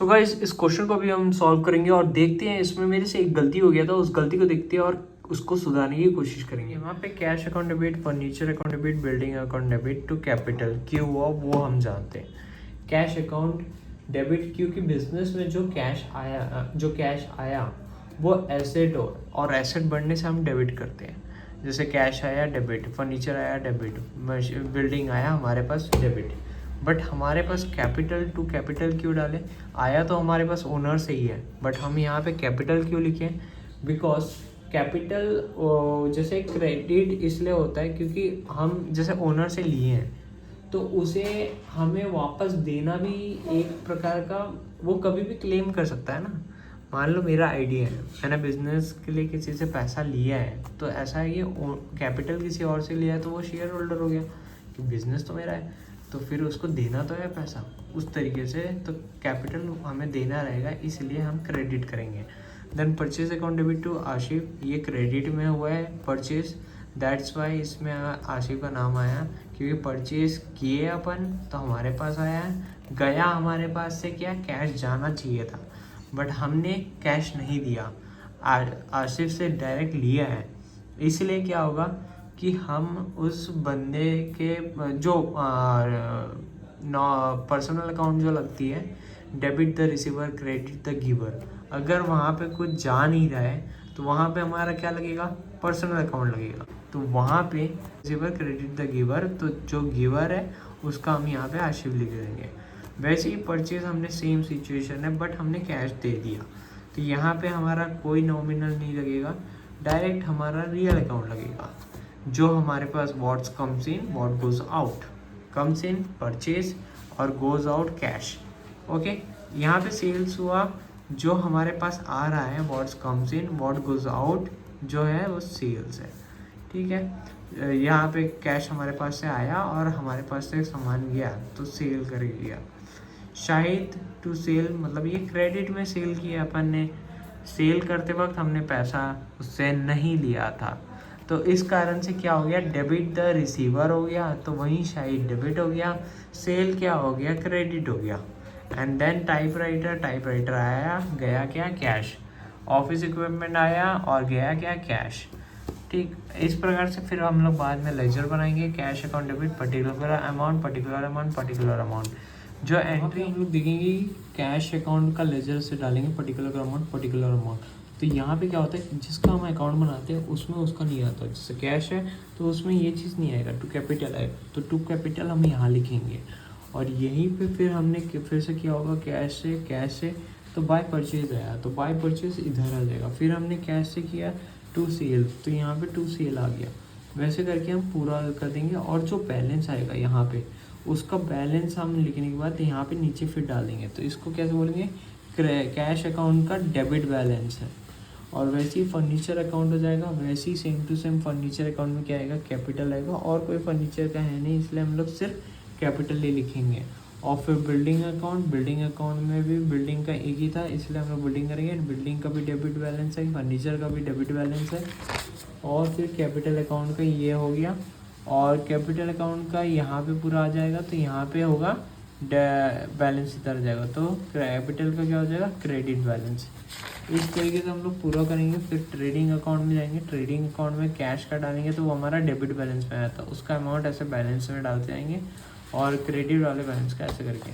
तो गाइस इस क्वेश्चन को भी हम सॉल्व करेंगे और देखते हैं इसमें मेरे से एक गलती हो गया था, उस गलती को देखते हैं और उसको सुधारने की कोशिश करेंगे। वहाँ पे cash account debit, furniture account debit, building account debit to capital क्यों हुआ वो हम जानते हैं। कैश अकाउंट डेबिट क्योंकि बिजनेस में जो कैश आया वो एसेट हो और एसेट बढ़ने से हम डेबिट करते हैं। जैसे कैश आया डेबिट, फर्नीचर आया डेबिट, बिल्डिंग आया हमारे पास डेबिट। बट हमारे पास कैपिटल टू कैपिटल क्यों डालें? आया तो हमारे पास ओनर से ही है, बट हम यहाँ पे कैपिटल क्यों लिखें? बिकॉज कैपिटल जैसे क्रेडिट इसलिए होता है क्योंकि हम जैसे ओनर से लिए हैं तो उसे हमें वापस देना भी एक प्रकार का, वो कभी भी क्लेम कर सकता है ना। मान लो मेरा आइडिया है, मैंने बिजनेस के लिए किसी से पैसा लिया है, तो ऐसा है कि कैपिटल किसी और से लिया है तो वो शेयर होल्डर हो गया कि बिजनेस तो मेरा है, तो फिर उसको देना तो है पैसा उस तरीके से, तो कैपिटल हमें देना रहेगा, इसलिए हम क्रेडिट करेंगे। Then purchase account debit to Ashif, ये क्रेडिट में हुआ है परचेज, दैट्स वाई इसमें आशिफ का नाम आया क्योंकि परचेज किए अपन तो हमारे पास आया है, गया हमारे पास से क्या कैश जाना चाहिए था बट हमने कैश नहीं दिया, आशिफ से डायरेक्ट लिया है, इसलिए क्या होगा कि हम उस बंदे के जो पर्सनल अकाउंट जो लगती है debit the receiver credit the giver, अगर वहाँ पे कुछ जा नहीं रहा है तो वहाँ पे हमारा क्या लगेगा? पर्सनल अकाउंट लगेगा, तो वहाँ पे रिसीवर क्रेडिट द गिवर, तो जो गिवर है उसका हम यहाँ पे आशिफ लिख देंगे। वैसे ही परचेज हमने सेम सिचुएशन है बट हमने कैश दे दिया, तो यहाँ पे हमारा कोई नॉमिनल नहीं लगेगा, डायरेक्ट हमारा रियल अकाउंट लगेगा। जो हमारे पास what's comes in what goes out, comes in purchase और गोज आउट कैश। ओके, यहाँ पे सेल्स हुआ, जो हमारे पास आ रहा है what's comes in what goes out जो है वो सेल्स है। ठीक है, यहाँ पे कैश हमारे पास से आया और हमारे पास से सामान गया तो सेल कर गया। शाहिद टू सेल मतलब ये क्रेडिट में सेल किया अपन ने, सेल करते वक्त हमने पैसा उससे नहीं लिया था, तो इस कारण से क्या हो गया? डेबिट द रिसीवर हो गया, तो वहीं शायद डेबिट हो गया, सेल क्या हो गया? क्रेडिट हो गया। एंड देन टाइपराइटर आया, गया क्या? कैश। ऑफिस इक्विपमेंट आया और गया क्या? कैश। ठीक, इस प्रकार से फिर हम लोग बाद में लेजर बनाएंगे, cash account debit particular amount particular amount particular amount. जो एंट्री हम लोग देखेंगे कैश अकाउंट का लेजर से डालेंगे पर्टिकुलर अमाउंट, तो यहाँ पे क्या होता है जिसका हम अकाउंट बनाते हैं उसमें उसका नहीं आता, जैसे कैश है तो उसमें ये चीज़ नहीं आएगा, टू कैपिटल आएगा, तो टू कैपिटल हम यहाँ लिखेंगे। और यहीं पे फिर हमने फिर से क्या होगा, कैश से तो बाय परचेज आया, तो बाय परचेज इधर आ जाएगा, फिर हमने कैश से किया टू सेल, तो यहाँ पे टू सेल आ गया। वैसे करके हम पूरा कर देंगे और जो बैलेंस आएगा यहाँ पे उसका बैलेंस हम लिखने के बाद यहाँ पे नीचे फिर डालेंगे, तो इसको कैसे बोलेंगे? कैश अकाउंट का डेबिट बैलेंस है। और वैसे ही फर्नीचर अकाउंट हो जाएगा, वैसे ही same to same furniture account में क्या आएगा? कैपिटल आएगा, और कोई फर्नीचर का है नहीं इसलिए हम लोग सिर्फ कैपिटल ही लिखेंगे। और फिर बिल्डिंग अकाउंट में भी बिल्डिंग का एक ही था इसलिए हम लोग बिल्डिंग करेंगे, बिल्डिंग का भी डेबिट बैलेंस है, फर्नीचर का भी डेबिट बैलेंस है। और फिर कैपिटल अकाउंट का ये हो गया, और कैपिटल अकाउंट का यहाँ पे पूरा आ जाएगा, तो यहाँ पे होगा बैलेंस इधर आ जाएगा, तो कैपिटल का क्या हो जाएगा? Credit balance. इस तरीके से हम लोग पूरा करेंगे। फिर ट्रेडिंग अकाउंट में जाएंगे, ट्रेडिंग अकाउंट में कैश का डालेंगे तो वो हमारा डेबिट बैलेंस में आया था, उसका अमाउंट ऐसे बैलेंस में डालते जाएंगे और क्रेडिट वाले बैलेंस का ऐसे करके